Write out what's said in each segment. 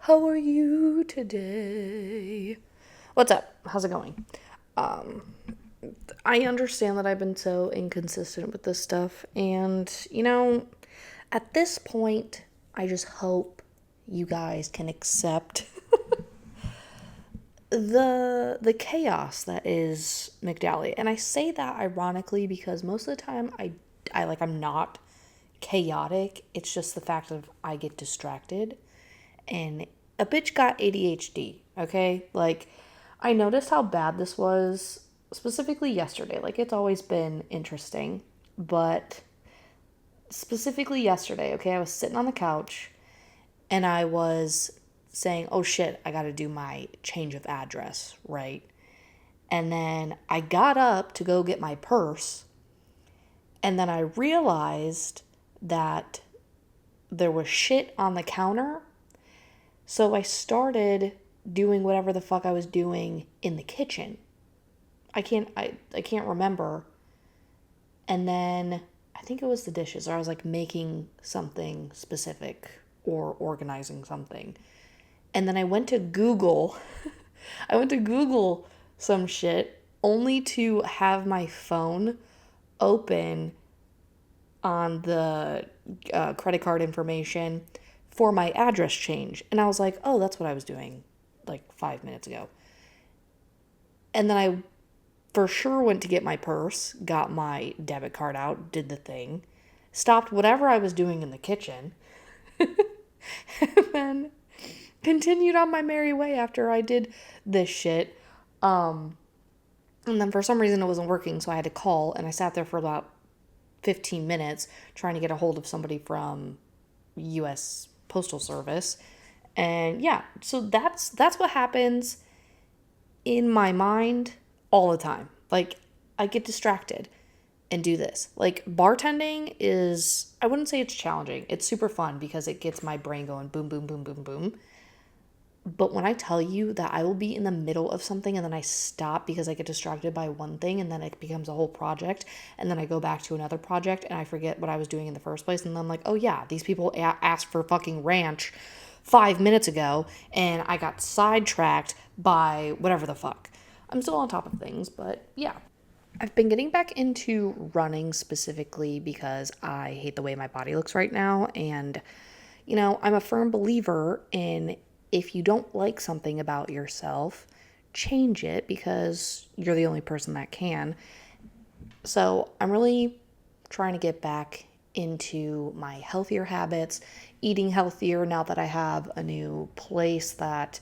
How are you today? What's up? How's it going? Um, I understand that I've been so inconsistent with this stuff, and at this point, I just hope you guys can accept the chaos that is McDally. And I say that ironically because most of the time I'm not chaotic. It's just the fact of I get distracted and a bitch got ADHD, okay? Like I noticed how bad this was specifically yesterday. Like it's always been interesting, but specifically yesterday, okay? I was sitting on the couch and I was saying, "Oh shit, I got to do my change of address," right? And then I got up to go get my purse, and then I realized that there was shit on the counter. So I started doing whatever the fuck I was doing in the kitchen. I can't remember. And then I think it was the dishes, or I was like making something specific or organizing something. And then I went to Google. I went to Google some shit only to have my phone open on the credit card information for my address change. And I was like, oh, that's what I was doing like 5 minutes ago. And then I for sure went to get my purse, got my debit card out, did the thing, stopped whatever I was doing in the kitchen, and then continued on my merry way after I did this shit. And then for some reason it wasn't working, so I had to call, and I sat there for about 15 minutes trying to get a hold of somebody from US Postal Service. And yeah, so that's what happens in my mind all the time. Like I get distracted and do this. Like bartending is, I wouldn't say it's challenging. It's super fun because it gets my brain going boom boom boom boom boom. But when I tell you that I will be in the middle of something and then I stop because I get distracted by one thing and then it becomes a whole project and then I go back to another project and I forget what I was doing in the first place and then I'm like, oh yeah, these people asked for fucking ranch 5 minutes ago and I got sidetracked by whatever the fuck. I'm still on top of things, but yeah. I've been getting back into running specifically because I hate the way my body looks right now. And, I'm a firm believer in if you don't like something about yourself, change it because you're the only person that can. So I'm really trying to get back into my healthier habits, eating healthier now that I have a new place that,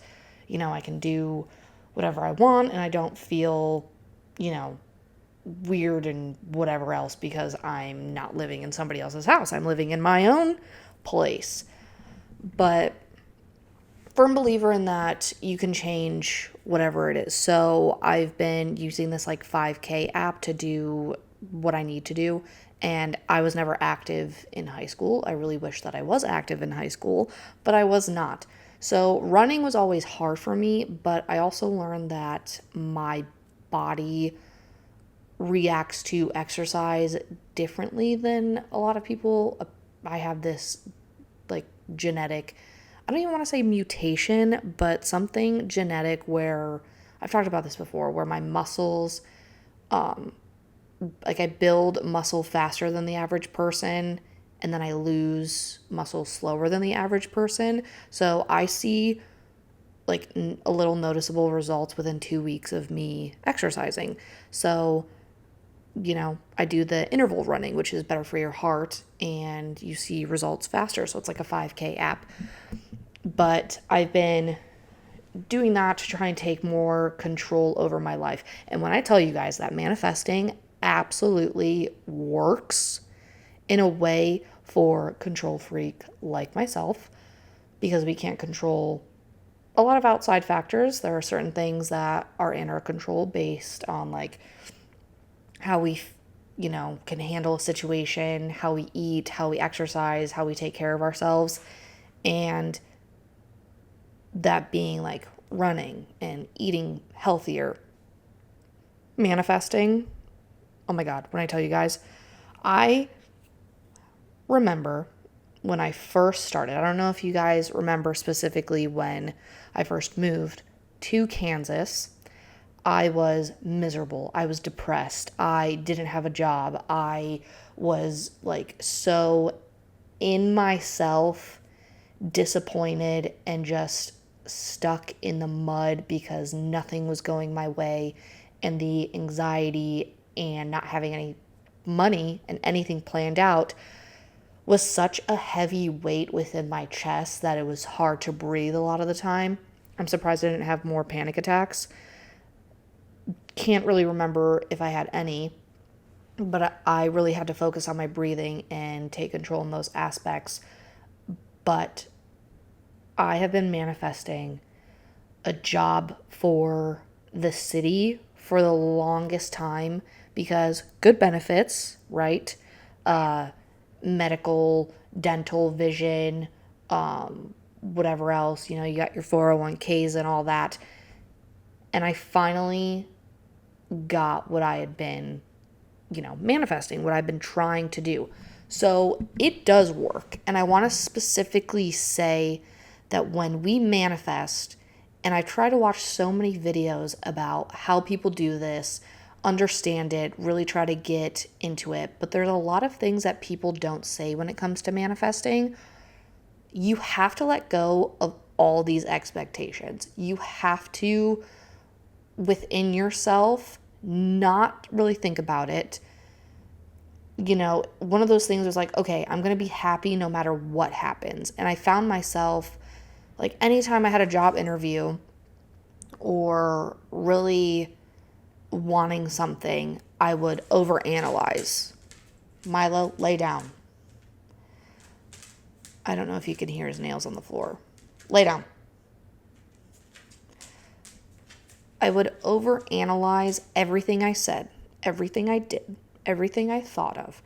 I can do whatever I want and I don't feel, you know, weird and whatever else because I'm not living in somebody else's house. I'm living in my own place. But firm believer in that you can change whatever it is. So I've been using this like 5K app to do what I need to do. And I was never active in high school. I really wish that I was active in high school, but I was not. So running was always hard for me, but I also learned that my body reacts to exercise differently than a lot of people. I have this like genetic, I don't even want to say mutation, but something genetic where I've talked about this before, where my muscles, like I build muscle faster than the average person and then I lose muscle slower than the average person. So I see like a little noticeable results within 2 weeks of me exercising. So I do the interval running, which is better for your heart, and you see results faster. So it's like a 5K app. But I've been doing that to try and take more control over my life. And when I tell you guys that manifesting absolutely works in a way for control freak like myself, because we can't control a lot of outside factors. There are certain things that are in our control based on like how we, can handle a situation, how we eat, how we exercise, how we take care of ourselves. And that being like running and eating healthier, manifesting. Oh my God, when I tell you guys, I remember when I first started. I don't know if you guys remember specifically when I first moved to Kansas. I was miserable. I was depressed. I didn't have a job. I was like so in myself, disappointed, and just stuck in the mud because nothing was going my way, and the anxiety and not having any money and anything planned out was such a heavy weight within my chest that it was hard to breathe a lot of the time. I'm surprised I didn't have more panic attacks. Can't really remember if I had any, but I really had to focus on my breathing and take control in those aspects. But I have been manifesting a job for the city for the longest time because good benefits, right? Medical, dental, vision, whatever else, you got your 401ks and all that. And I finally got what I had been, manifesting, what I've been trying to do. So it does work. And I want to specifically say that when we manifest, and I try to watch so many videos about how people do this, understand it, really try to get into it, but there's a lot of things that people don't say when it comes to manifesting. You have to let go of all these expectations. You have to, within yourself, not really think about it. One of those things was like, okay, I'm going to be happy no matter what happens. And I found myself, like, anytime I had a job interview or really wanting something, I would overanalyze. Milo, lay down. I don't know if you can hear his nails on the floor. Lay down. I would overanalyze everything I said, everything I did, everything I thought of.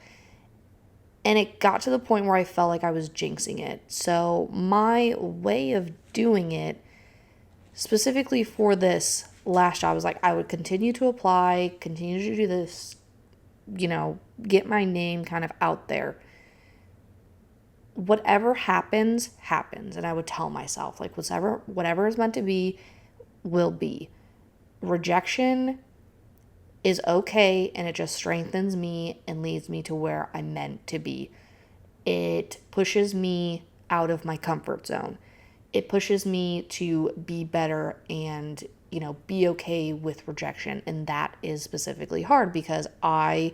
And it got to the point where I felt like I was jinxing it. So my way of doing it, specifically for this last job, was like I would continue to apply, continue to do this, get my name kind of out there. Whatever happens, happens. And I would tell myself, like, whatever is meant to be, will be. Rejection is okay, and it just strengthens me and leads me to where I'm meant to be. It pushes me out of my comfort zone. It pushes me to be better and, be okay with rejection. And that is specifically hard because I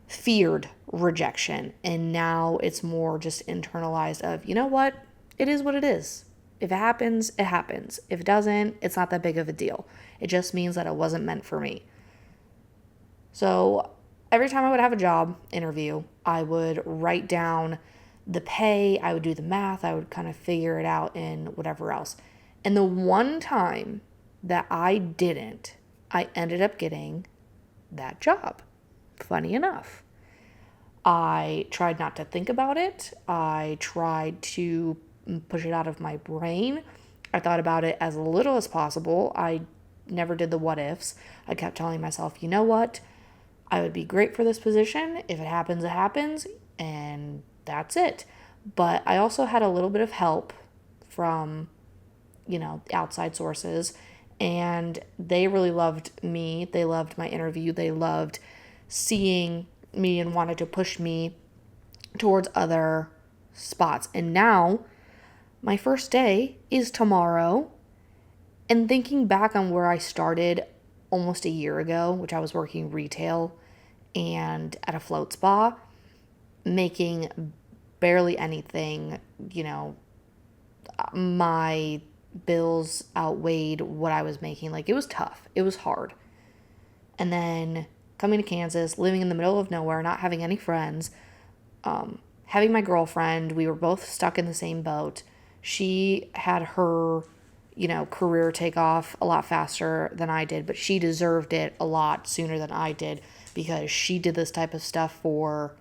feared rejection. And now it's more just internalized of, you know what? It is what it is. If it happens, it happens. If it doesn't, it's not that big of a deal. It just means that it wasn't meant for me. So every time I would have a job interview, I would write down the pay, I would do the math, I would kind of figure it out and whatever else. And the one time that I didn't, I ended up getting that job. Funny enough. I tried not to think about it. I tried to push it out of my brain. I thought about it as little as possible. I never did the what ifs. I kept telling myself, you know what? I would be great for this position. If it happens, it happens. And that's it. But I also had a little bit of help from, outside sources. And they really loved me. They loved my interview. They loved seeing me and wanted to push me towards other spots. And now my first day is tomorrow. And thinking back on where I started almost a year ago, which I was working retail and at a float spa, making barely anything, my bills outweighed what I was making. Like, it was tough. It was hard. And then coming to Kansas, living in the middle of nowhere, not having any friends, having my girlfriend, we were both stuck in the same boat. She had her, career take off a lot faster than I did, but she deserved it a lot sooner than I did because she did this type of stuff for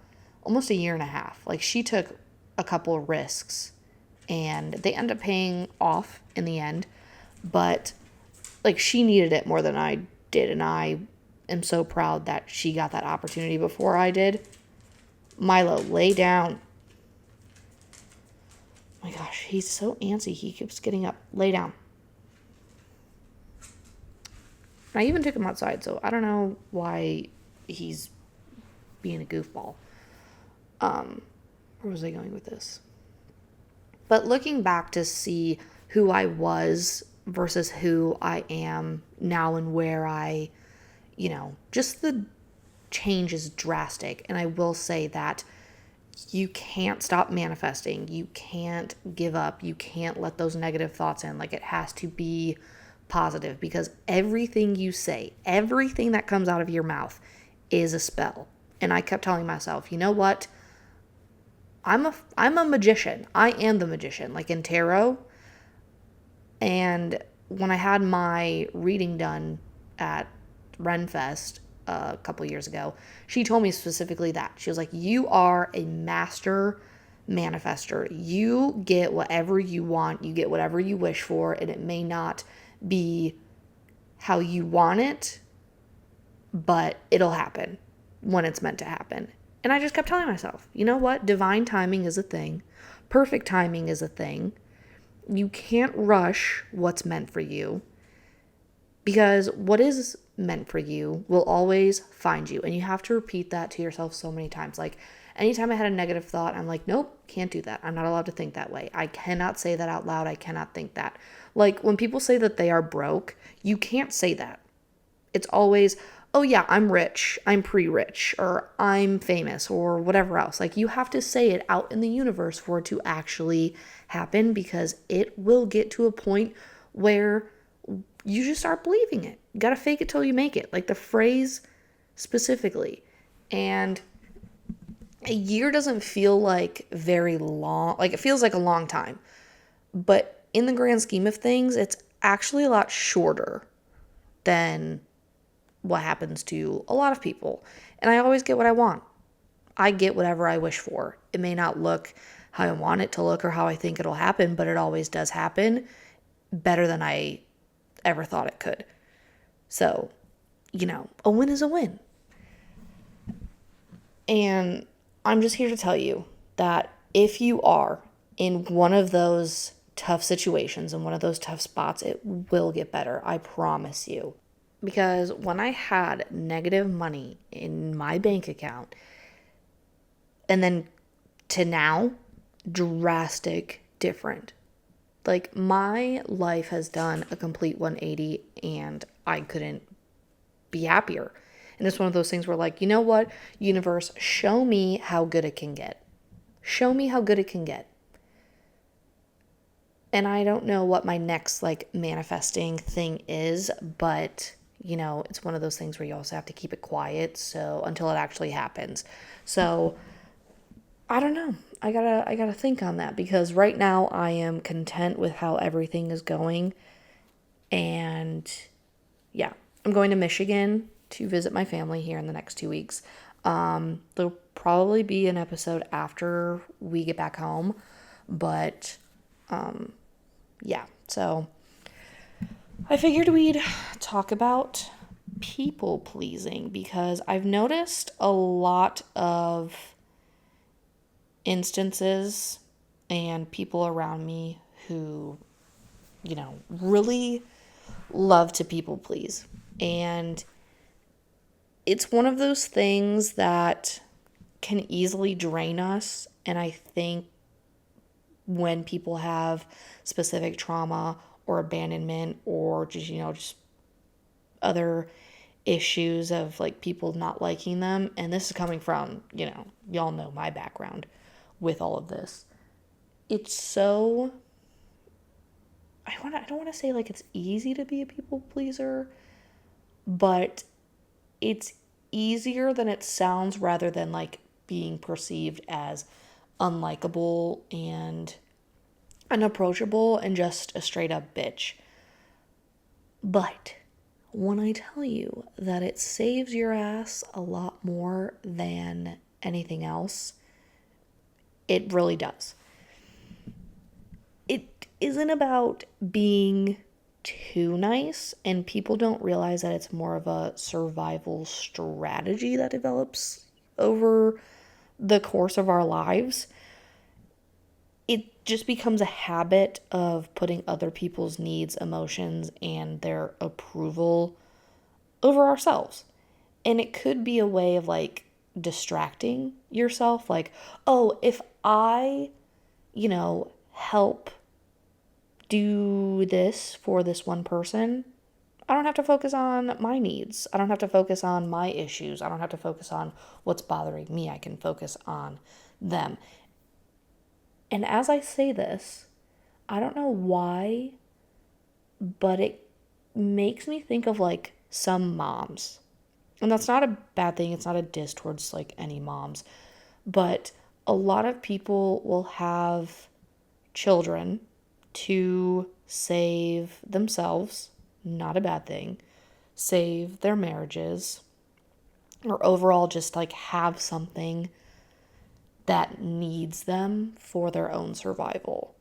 almost a year and a half. Like, she took a couple of risks and they ended up paying off in the end, but like, she needed it more than I did, and I am so proud that she got that opportunity before I did. Milo, lay down. My gosh, he's so antsy. He keeps getting up. Lay down. I even took him outside, so I don't know why he's being a goofball. Where was I going with this? But looking back to see who I was versus who I am now and where just the change is drastic. And I will say that you can't stop manifesting. You can't give up. You can't let those negative thoughts in. Like, it has to be positive, because everything you say, everything that comes out of your mouth is a spell. And I kept telling myself, you know what? I'm a magician. I am the magician, like in tarot. And when I had my reading done at Renfest a couple years ago, she told me specifically that. She was like, you are a master manifester. You get whatever you want. You get whatever you wish for. And it may not be how you want it, but it'll happen when it's meant to happen. And I just kept telling myself, you know what? Divine timing is a thing. Perfect timing is a thing. You can't rush what's meant for you, because what is meant for you will always find you. And you have to repeat that to yourself so many times. Like, anytime I had a negative thought, I'm like, nope, can't do that. I'm not allowed to think that way. I cannot say that out loud. I cannot think that. Like, when people say that they are broke, you can't say that. It's always, oh yeah, I'm rich, I'm pre-rich, or I'm famous, or whatever else. Like, you have to say it out in the universe for it to actually happen, because it will get to a point where you just start believing it. You gotta fake it till you make it, like the phrase specifically. And a year doesn't feel like very long, like it feels like a long time. But in the grand scheme of things, it's actually a lot shorter than what happens to a lot of people. And I always get what I want. I get whatever I wish for. It may not look how I want it to look or how I think it'll happen, but it always does happen better than I ever thought it could. So, a win is a win. And I'm just here to tell you that if you are in one of those tough situations and one of those tough spots, it will get better. I promise you. Because when I had negative money in my bank account, and then to now, drastic different. Like, my life has done a complete 180, and I couldn't be happier. And it's one of those things where, like, you know what, universe, show me how good it can get. Show me how good it can get. And I don't know what my next, like, manifesting thing is, but it's one of those things where you also have to keep it quiet, so until it actually happens. So I don't know. I gotta think on that, because right now I am content with how everything is going. And yeah, I'm going to Michigan to visit my family here in the next 2 weeks. There'll probably be an episode after we get back home, but yeah, so I figured we'd talk about people pleasing, because I've noticed a lot of instances and people around me who, really love to people please. And it's one of those things that can easily drain us. And I think when people have specific trauma or abandonment, or just other issues of like people not liking them, and this is coming from, y'all know my background with all of this. It's so, I don't want to say like it's easy to be a people pleaser, but it's easier than it sounds, rather than like being perceived as unlikable and unapproachable and just a straight up bitch. But when I tell you that it saves your ass a lot more than anything else, it really does. It isn't about being too nice, and people don't realize that it's more of a survival strategy that develops over the course of our lives. just becomes a habit of putting other people's needs, emotions, and their approval over ourselves. And it could be a way of like distracting yourself. Like, oh, if I, help do this for this one person, I don't have to focus on my needs. I don't have to focus on my issues. I don't have to focus on what's bothering me. I can focus on them. And as I say this, I don't know why, but it makes me think of like some moms. And that's not a bad thing. It's not a diss towards like any moms. But a lot of people will have children to save themselves, not a bad thing, save their marriages, or overall just like have something that needs them for their own survival.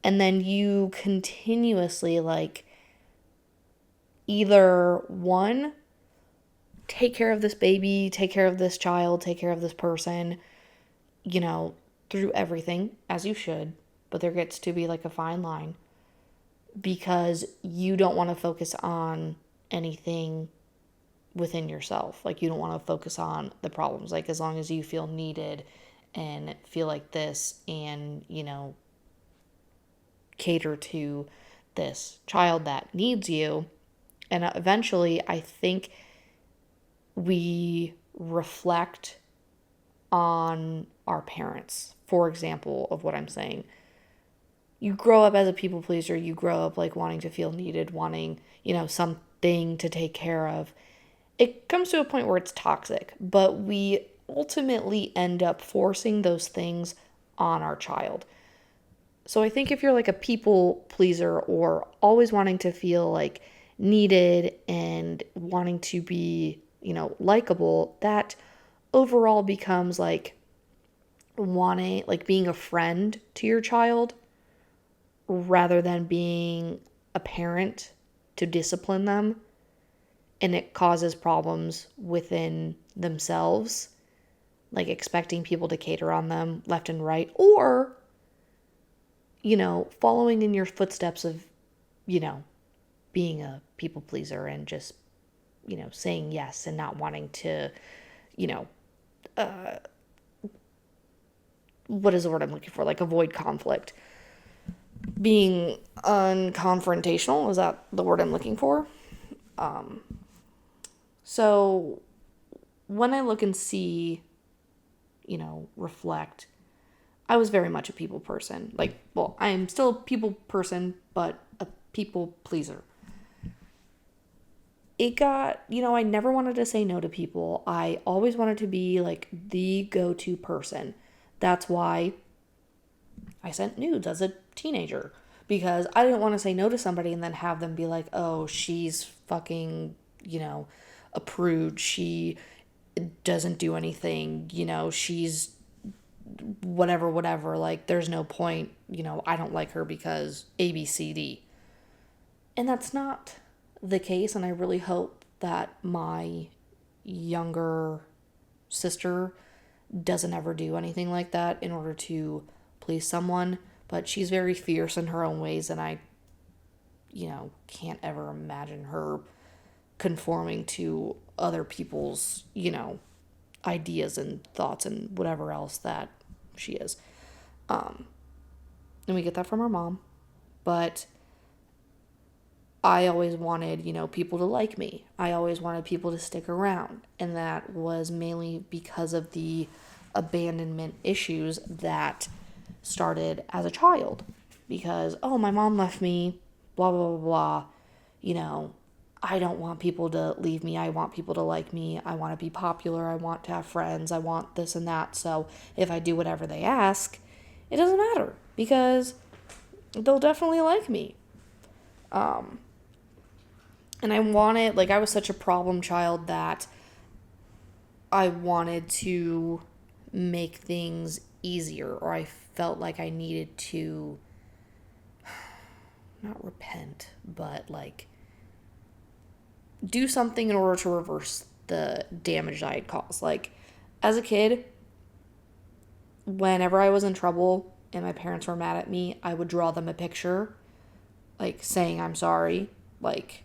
And then you continuously like either one, take care of this baby, take care of this child, take care of this person, through everything, as you should. But there gets to be like a fine line because you don't want to focus on anything within yourself. Like, you don't want to focus on the problems. Like, as long as you feel needed and feel like this and, cater to this child that needs you. And eventually, I think we reflect on our parents. For example, of what I'm saying. You grow up as a people pleaser. You grow up like wanting to feel needed, wanting, something to take care of. It comes to a point where it's toxic, but we ultimately end up forcing those things on our child. So I think if you're like a people pleaser or always wanting to feel like needed and wanting to be, likable, that overall becomes like wanting, like being a friend to your child rather than being a parent to discipline them. And it causes problems within themselves, like expecting people to cater on them left and right, or, following in your footsteps of, being a people pleaser and just, saying yes and not wanting to, you know, what is the word I'm looking for? Like avoid conflict. Being unconfrontational, is that the word I'm looking for? So when I look and see, reflect, I was very much a people person. Like, well, I am still a people person, but a people pleaser. It got, I never wanted to say no to people. I always wanted to be like the go-to person. That's why I sent nudes as a teenager, because I didn't want to say no to somebody and then have them be like, oh, she's fucking, a prude. She doesn't do anything, she's whatever. Like, there's no point, I don't like her because A, B, C, D. And that's not the case. And I really hope that my younger sister doesn't ever do anything like that in order to please someone. But she's very fierce in her own ways, and I, can't ever imagine her conforming to other people's, ideas and thoughts and whatever else that she is. And we get that from our mom. But I always wanted, people to like me. I always wanted people to stick around. And that was mainly because of the abandonment issues that started as a child. Because, oh, my mom left me, blah, blah, blah, blah. I don't want people to leave me. I want people to like me. I want to be popular. I want to have friends. I want this and that. So if I do whatever they ask, it doesn't matter because they'll definitely like me. And I wanted, like, I was such a problem child that I wanted to make things easier, or I felt like I needed to not repent, but like do something in order to reverse the damage I had caused. Like, as a kid, whenever I was in trouble, and my parents were mad at me, I would draw them a picture, like saying I'm sorry, like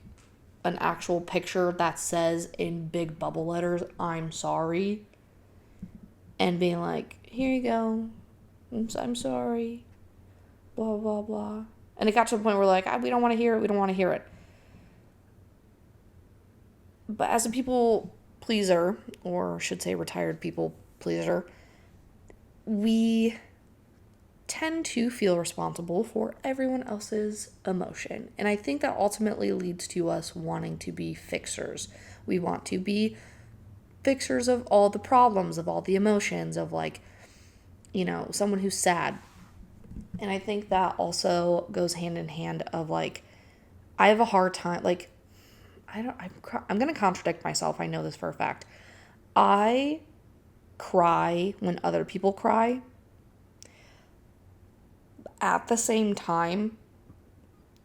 an actual picture that says in big bubble letters, I'm sorry, and being like, here you go, I'm sorry, blah, blah, blah. And it got to the point where like, we don't want to hear it, we don't want to hear it. But as a people pleaser, or I should say retired people pleaser, we tend to feel responsible for everyone else's emotion. And I think that ultimately leads to us wanting to be fixers. We want to be fixers of all the problems, of all the emotions, of like, someone who's sad. And I think that also goes hand in hand of like, I have a hard time, like, I'm going to contradict myself. I know this for a fact. I cry when other people cry. At the same time,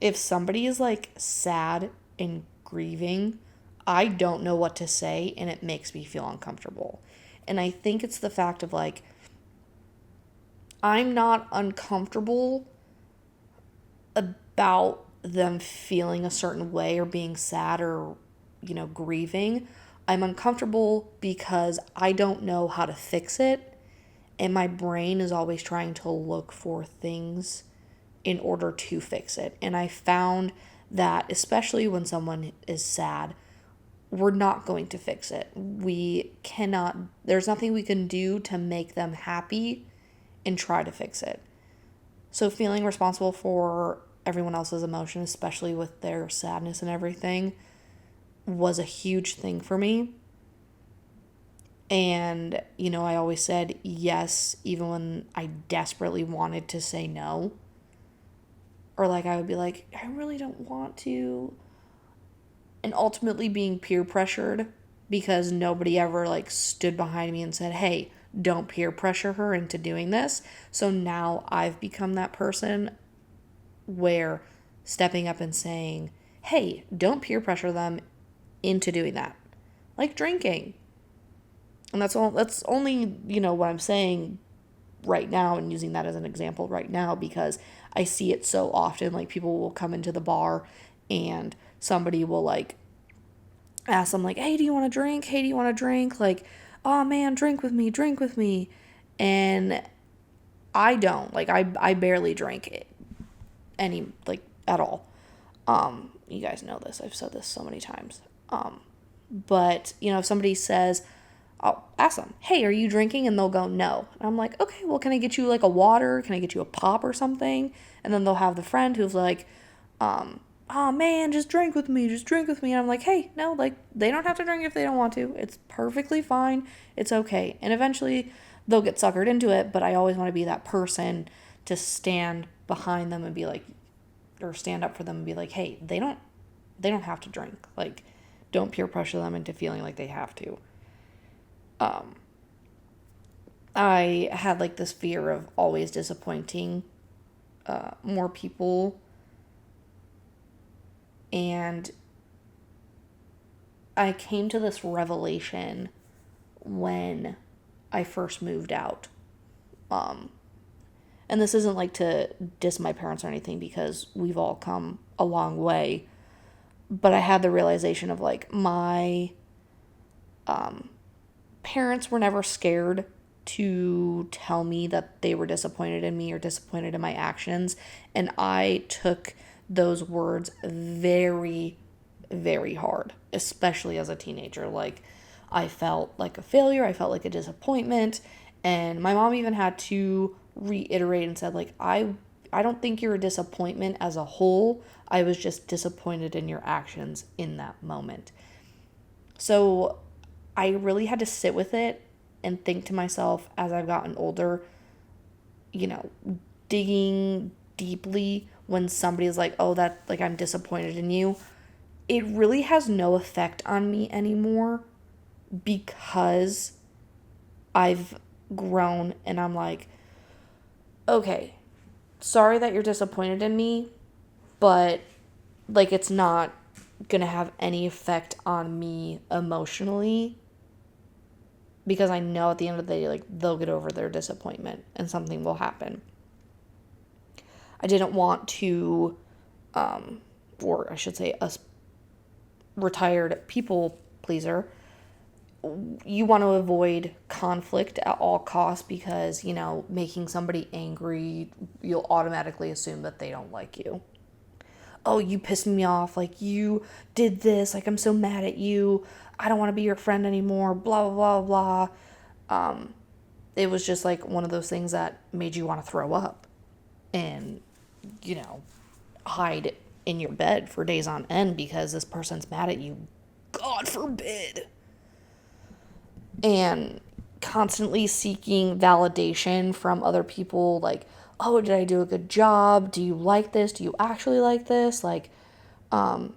if somebody is like sad and grieving, I don't know what to say and it makes me feel uncomfortable. And I think it's the fact of like, I'm not uncomfortable about them feeling a certain way or being sad or, grieving. I'm uncomfortable because I don't know how to fix it. And my brain is always trying to look for things in order to fix it. And I found that, especially when someone is sad, we're not going to fix it. There's nothing we can do to make them happy and try to fix it. So feeling responsible for everyone else's emotion, especially with their sadness and everything, was a huge thing for me. And, I always said yes, even when I desperately wanted to say no. Or like, I would be like, I really don't want to. And ultimately being peer pressured because nobody ever like stood behind me and said, hey, don't peer pressure her into doing this. So now I've become that person where stepping up and saying, hey, don't peer pressure them into doing that. Like drinking. And that's only, what I'm saying right now and using that as an example right now because I see it so often. Like people will come into the bar and somebody will like ask them like, hey, do you want to drink? Hey, do you want to drink? Like, oh man, drink with me. And I don't. Like I barely drink any like at all. You guys know this. I've said this so many times. But if somebody says, I'll ask them, hey, are you drinking? And they'll go, no. And I'm like, okay, well, can I get you like a water? Can I get you a pop or something? And then they'll have the friend who's like, oh man, just drink with me. And I'm like, hey, no, like they don't have to drink if they don't want to. It's perfectly fine. It's okay. And eventually they'll get suckered into it. But I always want to be that person to stand behind them and be like, or stand up for them and be like, hey, they don't have to drink. Like, don't peer pressure them into feeling like they have to. I had like this fear of always disappointing more people, and I came to this revelation when I first moved out. And this isn't like to diss my parents or anything because we've all come a long way, but I had the realization of like my parents were never scared to tell me that they were disappointed in me or disappointed in my actions. And I took those words very, very hard, especially as a teenager. Like, I felt like a failure. I felt like a disappointment. And my mom even had to reiterate and said, like, I don't think you're a disappointment as a whole. I was just disappointed in your actions in that moment. So I really had to sit with it and think to myself as I've gotten older, digging deeply when somebody's like, oh, that, like, I'm disappointed in you. It really has no effect on me anymore because I've grown and I'm like, okay, sorry that you're disappointed in me, but like, it's not gonna have any effect on me emotionally because I know at the end of the day, like, they'll get over their disappointment and something will happen. I didn't want to, or I should say, a retired people pleaser. You want to avoid conflict at all costs because, making somebody angry, you'll automatically assume that they don't like you. Oh, you pissed me off. Like, you did this. Like, I'm so mad at you. I don't want to be your friend anymore. Blah, blah, blah, blah. It was just like one of those things that made you want to throw up and, hide in your bed for days on end because this person's mad at you. God forbid. And constantly seeking validation from other people, like, oh, did I do a good job? Do you like this? Do you actually like this? Like, are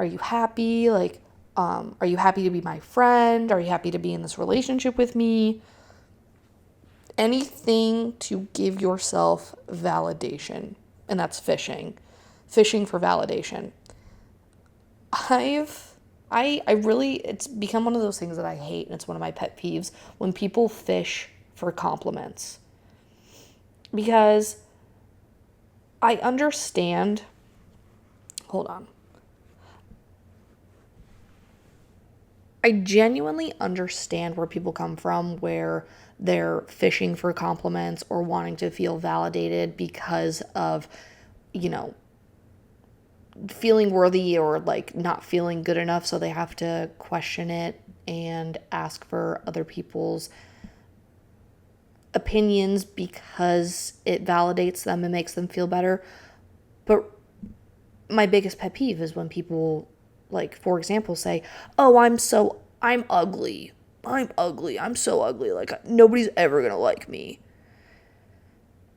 you happy? Like, are you happy to be my friend? Are you happy to be in this relationship with me? Anything to give yourself validation. And that's fishing. Fishing for validation. I really, it's become one of those things that I hate, and it's one of my pet peeves when people fish for compliments. Because I understand, hold on. I genuinely understand where people come from, where they're fishing for compliments or wanting to feel validated because of, feeling worthy or like not feeling good enough, so they have to question it and ask for other people's opinions because it validates them and makes them feel better. But my biggest pet peeve is when people, like, for example, say, oh, I'm ugly. I'm ugly. I'm so ugly. Like, nobody's ever gonna like me.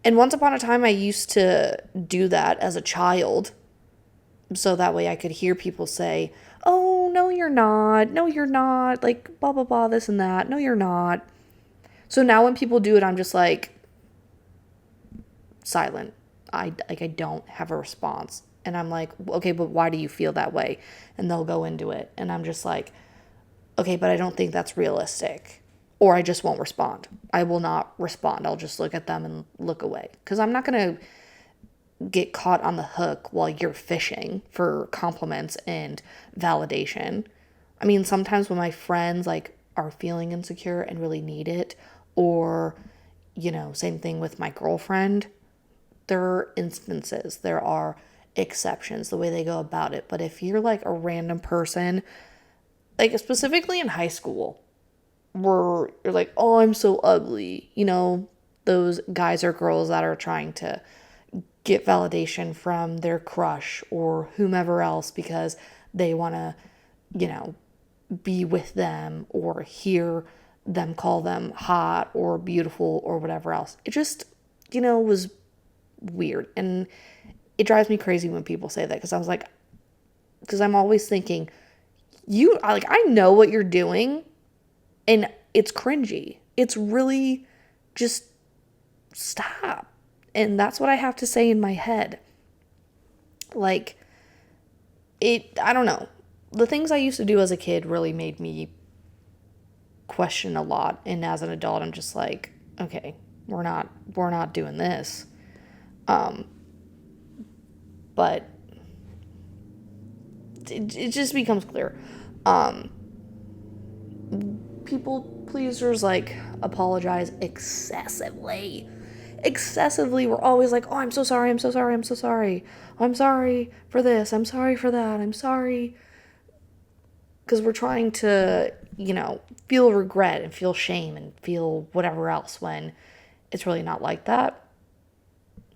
And once upon a time, I used to do that as a child. So that way I could hear people say, oh, no, you're not. No, you're not. Like, blah, blah, blah, this and that. No, you're not. So now when people do it, I'm just like silent. I don't have a response. And I'm like, okay, but why do you feel that way? And they'll go into it. And I'm just like, okay, but I don't think that's realistic. Or I just won't respond. I will not respond. I'll just look at them and look away. Because I'm not going to get caught on the hook while you're fishing for compliments and validation. I mean, sometimes when my friends like are feeling insecure and really need it, or, same thing with my girlfriend, there are instances, there are exceptions, the way they go about it. But if you're like a random person, like specifically in high school, where you're like, oh, I'm so ugly, those guys or girls that are trying to get validation from their crush or whomever else because they want to, be with them or hear them call them hot or beautiful or whatever else. It just, was weird. And it drives me crazy when people say that because I'm always thinking, I know what you're doing and it's cringy. It's really just stop. And that's what I have to say in my head. Like, I don't know. The things I used to do as a kid really made me question a lot. And as an adult, I'm just like, okay, we're not doing this. But it just becomes clear. People pleasers like apologize excessively. We're always like, oh, I'm so sorry, I'm so sorry, I'm so sorry. I'm sorry for this, I'm sorry for that, I'm sorry. Because we're trying to, feel regret and feel shame and feel whatever else when it's really not like that.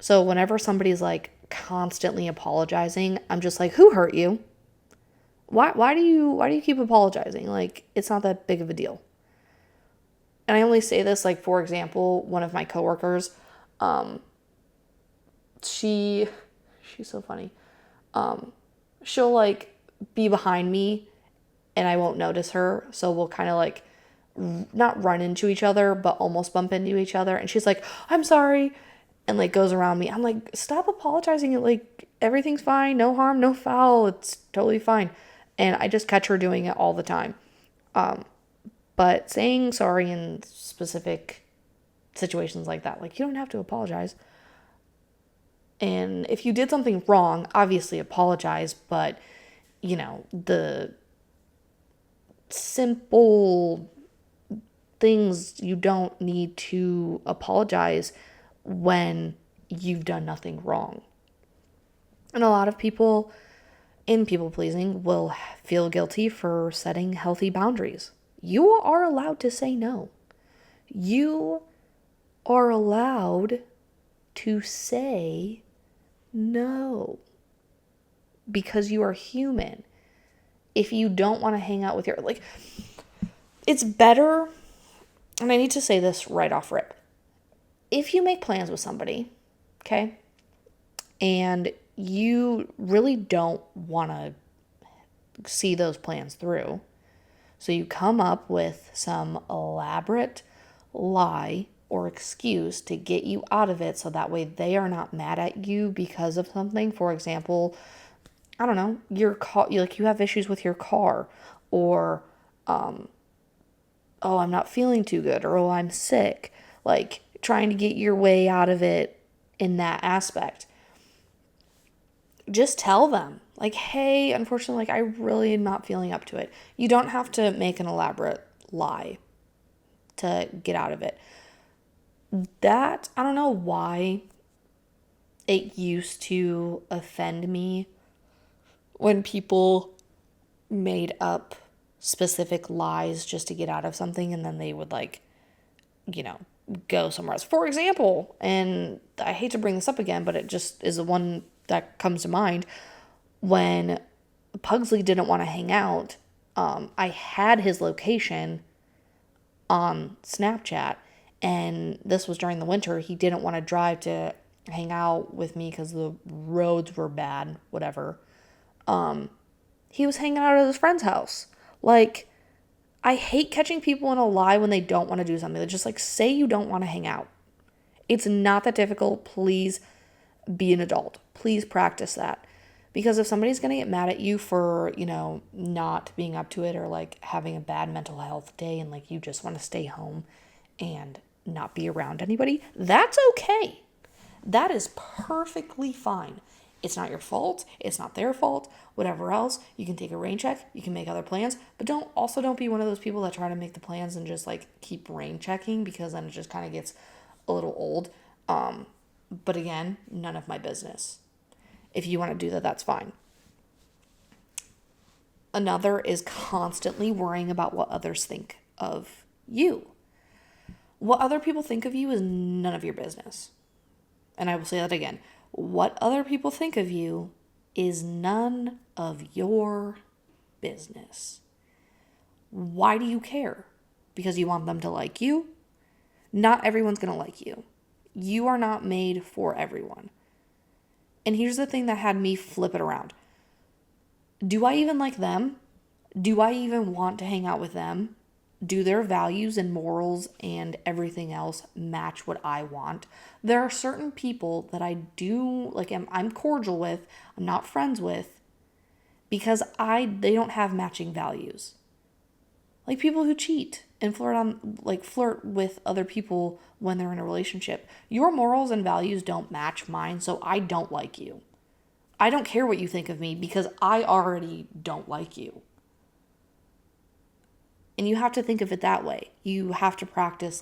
So whenever somebody's like constantly apologizing, I'm just like, who hurt you? Why do you keep apologizing? Like, it's not that big of a deal. And I only say this, like, for example, one of my coworkers, she's so funny. She'll like be behind me and I won't notice her. So we'll kind of like not run into each other, but almost bump into each other. And she's like, I'm sorry. And like goes around me. I'm like, stop apologizing. Like, everything's fine. No harm, no foul. It's totally fine. And I just catch her doing it all the time. But saying sorry in specific situations like that, like, you don't have to apologize. And if you did something wrong, obviously apologize, but the simple things, you don't need to apologize when you've done nothing wrong. And a lot of people in people pleasing will feel guilty for setting healthy boundaries. You are allowed to say no. You are allowed to say no because you are human. If you don't want to hang out with your, it's better, and I need to say this right off rip. If you make plans with somebody, okay, and you really don't want to see those plans through, so you come up with some elaborate lie or excuse to get you out of it so that way they are not mad at you because of something. For example, I don't know, your car, you have issues with your car, or oh, I'm not feeling too good, or oh, I'm sick. Trying to get your way out of it in that aspect. Just tell them, hey, unfortunately, I really am not feeling up to it. You don't have to make an elaborate lie to get out of it. That, I don't know why it used to offend me when people made up specific lies just to get out of something, and then they would go somewhere else. For example, and I hate to bring this up again, but it just is the one that comes to mind. When Pugsley didn't want to hang out, I had his location on Snapchat, and this was during the winter. He didn't want to drive to hang out with me because the roads were bad, whatever. He was hanging out at his friend's house. I hate catching people in a lie when they don't want to do something. They just say you don't want to hang out. It's not that difficult. Please be an adult. Please practice that. Because if somebody's going to get mad at you for, not being up to it, or having a bad mental health day, and you just want to stay home and not be around anybody, that's okay. That is perfectly fine. It's not your fault. It's not their fault. Whatever else, you can take a rain check. You can make other plans, but don't be one of those people that try to make the plans and just keep rain checking, because then it just kind of gets a little old. But again, none of my business. If you want to do that, that's fine. Another is constantly worrying about what others think of you. What other people think of you is none of your business. And I will say that again. What other people think of you is none of your business. Why do you care? Because you want them to like you? Not everyone's going to like you. You are not made for everyone. And here's the thing that had me flip it around. Do I even like them? Do I even want to hang out with them? Do their values and morals and everything else match what I want? There are certain people that I do, I'm cordial with, I'm not friends with, because they don't have matching values. People who cheat and flirt with other people when they're in a relationship. Your morals and values don't match mine, so I don't like you. I don't care what you think of me because I already don't like you. And you have to think of it that way. You have to practice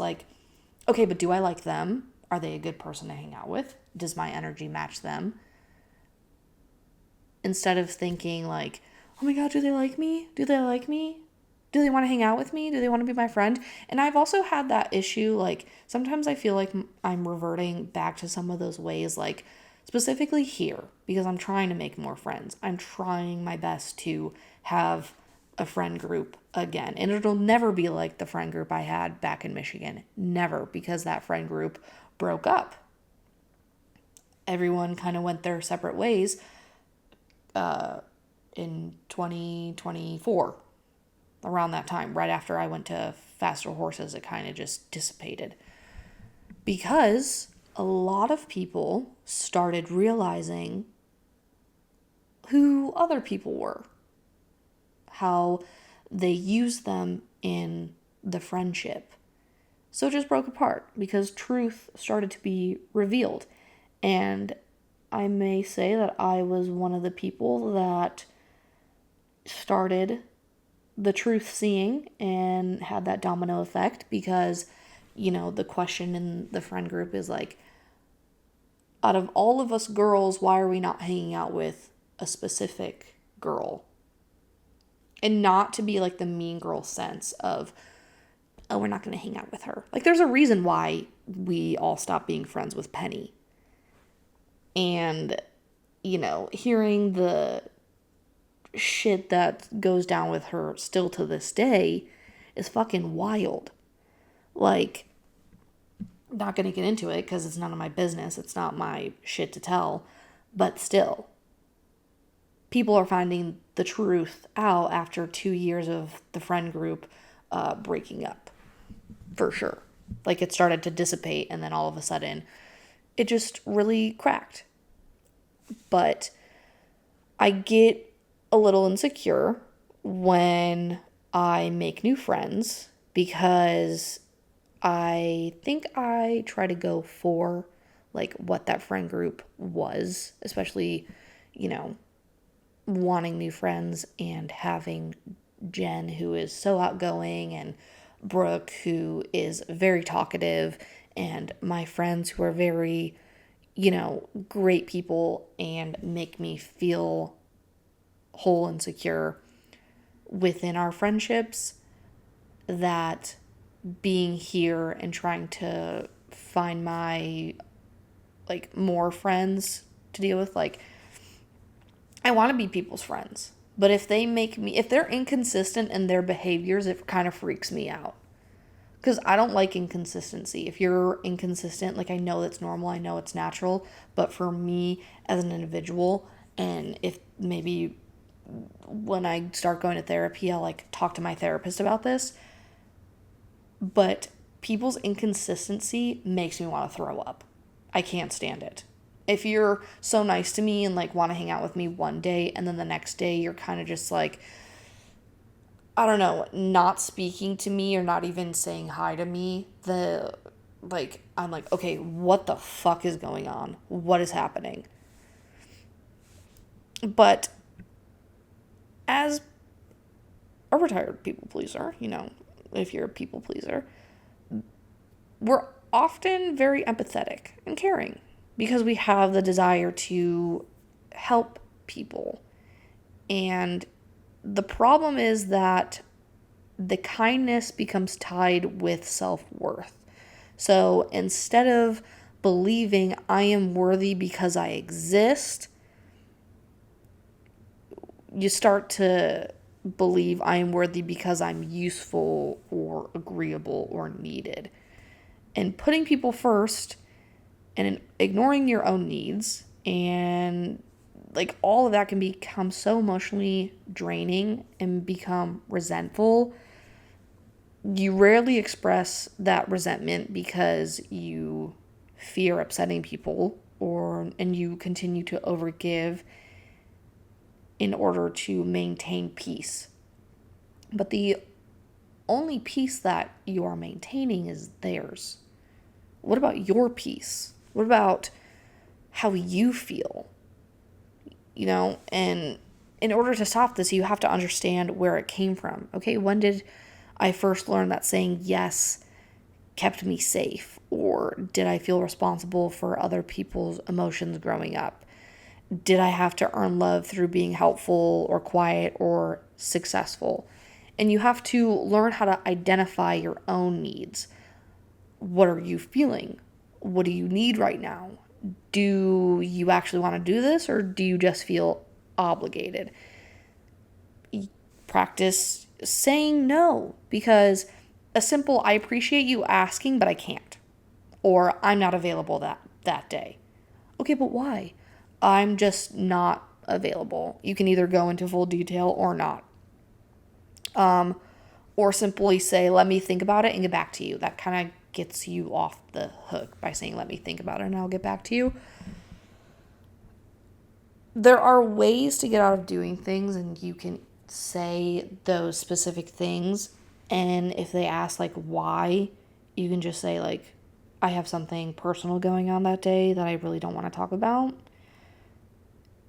okay, but do I like them? Are they a good person to hang out with? Does my energy match them? Instead of thinking oh my God, do they like me? Do they like me? Do they want to hang out with me? Do they want to be my friend? And I've also had that issue. Sometimes I feel like I'm reverting back to some of those ways, specifically here, because I'm trying to make more friends. I'm trying my best to have a friend group again. And it'll never be like the friend group I had back in Michigan. Never, because that friend group broke up. Everyone kind of went their separate ways in 2024. Around that time, right after I went to Faster Horses, it kind of just dissipated. Because a lot of people started realizing who other people were. How they used them in the friendship. So it just broke apart because truth started to be revealed. And I may say that I was one of the people that started the truth seeing and had that domino effect because, the question in the friend group is like, out of all of us girls, why are we not hanging out with a specific girl? And not to be like the mean girl sense of, oh, we're not going to hang out with her. Like, there's a reason why we all stopped being friends with Penny. And, hearing the shit that goes down with her still to this day is fucking wild. Like, not going to get into it because it's none of my business. It's not my shit to tell. But still, people are finding the truth out after 2 years of the friend group breaking up. For sure. Like, it started to dissipate and then all of a sudden it just really cracked. But I get a little insecure when I make new friends because I think I try to go for like what that friend group was, especially, wanting new friends and having Jen, who is so outgoing, and Brooke, who is very talkative, and my friends who are very, great people and make me feel whole and secure within our friendships, that being here and trying to find my like more friends to deal with, like, I want to be people's friends, but if they're inconsistent in their behaviors, it kind of freaks me out because I don't like inconsistency. If you're inconsistent, like, I know that's normal, I know it's natural, but for me as an individual, and if maybe when I start going to therapy, I'll like talk to my therapist about this, but people's inconsistency makes me want to throw up. I can't stand it. If you're so nice to me and like want to hang out with me one day and then the next day you're kind of just like, I don't know, not speaking to me or not even saying hi to me, I'm like, okay, what the fuck is going on? What is happening? But as a retired people pleaser, if you're a people pleaser, we're often very empathetic and caring because we have the desire to help people. And the problem is that the kindness becomes tied with self-worth. So instead of believing I am worthy because I exist, you start to believe I am worthy because I'm useful or agreeable or needed. And putting people first and ignoring your own needs and like all of that can become so emotionally draining and become resentful. You rarely express that resentment because you fear upsetting people and you continue to overgive in order to maintain peace. But the only peace that you are maintaining is theirs. What about your peace? What about how you feel? And in order to stop this, you have to understand where it came from. Okay, when did I first learn that saying yes kept me safe? Or did I feel responsible for other people's emotions growing up? Did I have to earn love through being helpful or quiet or successful? And you have to learn how to identify your own needs. What are you feeling? What do you need right now? Do you actually want to do this or do you just feel obligated? Practice saying no, because a simple I appreciate you asking but I can't, or I'm not available that day. Okay, but why? I'm just not available. You can either go into full detail or not. Or simply say, let me think about it and get back to you. That kind of gets you off the hook by saying, let me think about it and I'll get back to you. There are ways to get out of doing things, and you can say those specific things. And if they ask, like, why, you can just say, like, I have something personal going on that day that I really don't want to talk about.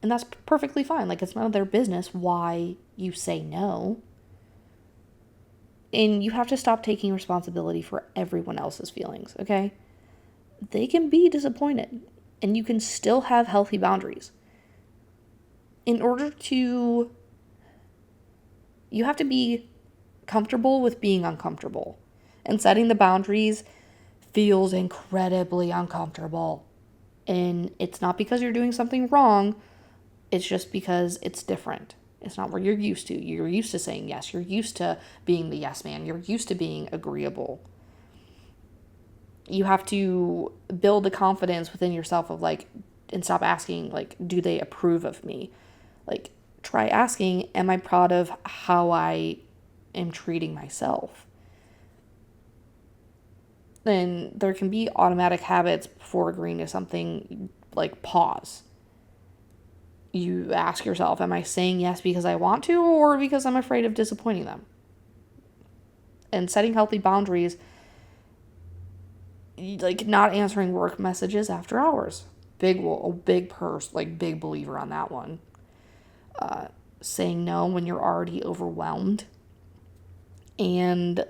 And that's perfectly fine. Like, it's none of their business why you say no. And you have to stop taking responsibility for everyone else's feelings, okay? They can be disappointed, and you can still have healthy boundaries. In order to, you have to be comfortable with being uncomfortable. And setting the boundaries feels incredibly uncomfortable. And it's not because you're doing something wrong, it's just because it's different. It's not where you're used to. You're used to saying yes. You're used to being the yes man. You're used to being agreeable. You have to build the confidence within yourself of like, and stop asking, like, do they approve of me? Like, try asking, am I proud of how I am treating myself? Then there can be automatic habits before agreeing to something, like pause. You ask yourself, am I saying yes because I want to or because I'm afraid of disappointing them? And setting healthy boundaries, like not answering work messages after hours. Big believer on that one. Saying no when you're already overwhelmed. And,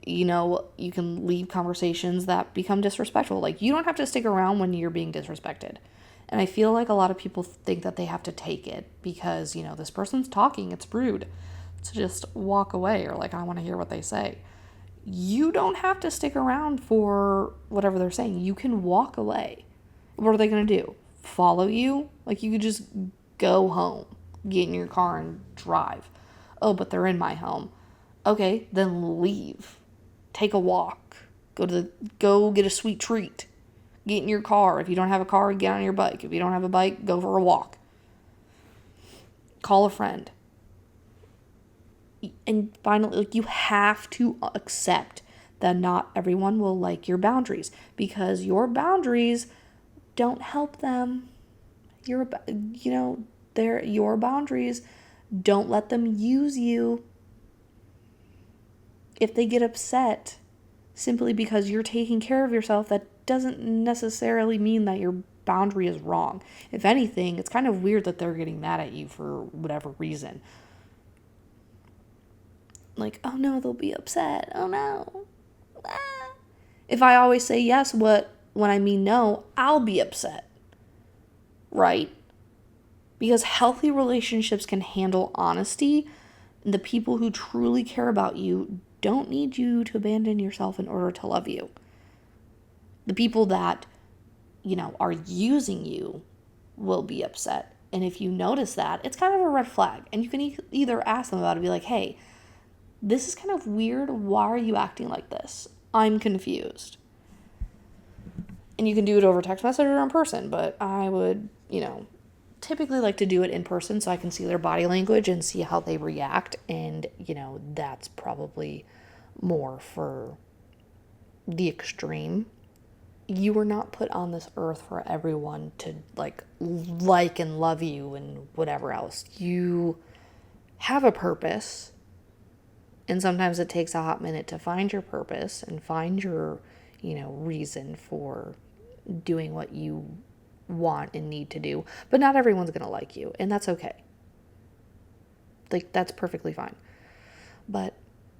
you can leave conversations that become disrespectful. Like, you don't have to stick around when you're being disrespected. And I feel like a lot of people think that they have to take it because, this person's talking, it's rude to just walk away, or like, I want to hear what they say. You don't have to stick around for whatever they're saying. You can walk away. What are they going to do? Follow you? Like, you could just go home, get in your car and drive. Oh, but they're in my home. Okay, then leave. Take a walk. Go get a sweet treat. Get in your car. If you don't have a car, get on your bike. If you don't have a bike, go for a walk. Call a friend. And finally, you have to accept that not everyone will like your boundaries, because your boundaries don't help them. Your boundaries. Don't let them use you. If they get upset simply because you're taking care of yourself, that doesn't necessarily mean that your boundary is wrong. If anything, it's kind of weird that they're getting mad at you for whatever reason. Like, oh no, they'll be upset. Oh no. Ah. If I always say yes when I mean no, I'll be upset. Right? Because healthy relationships can handle honesty, and the people who truly care about you don't need you to abandon yourself in order to love you. The people that, are using you will be upset. And if you notice that, it's kind of a red flag. And you can either ask them about it, be like, hey, this is kind of weird. Why are you acting like this? I'm confused. And you can do it over text message or in person, but I would, typically like to do it in person so I can see their body language and see how they react. And, that's probably more for the extreme. You were not put on this earth for everyone to like and love you and whatever else. You have a purpose. And sometimes it takes a hot minute to find your purpose and find your, reason for doing what you want and need to do. But not everyone's going to like you, and that's okay. Like, that's perfectly fine. But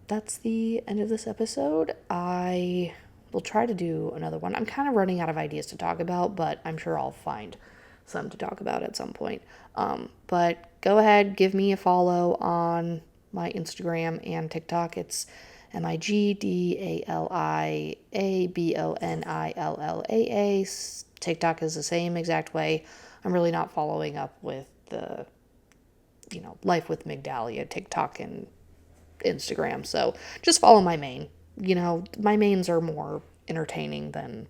that's the end of this episode. I will try to do another one. I'm kind of running out of ideas to talk about, but I'm sure I'll find some to talk about at some point. But go ahead, give me a follow on my Instagram and TikTok. It's MIGDALIABONILLAA. TikTok is the same exact way. I'm really not following up with the, Life with Migdalia, TikTok and Instagram. So just follow my main. My mains are more entertaining than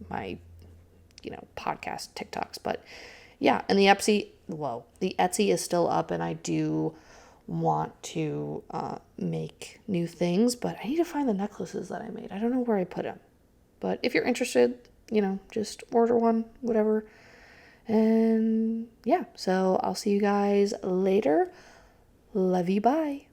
my, podcast TikToks. But yeah, and the Etsy is still up, and I do want to make new things, but I need to find the necklaces that I made. I don't know where I put them. But if you're interested, just order one, whatever. And yeah, so I'll see you guys later. Love you, bye.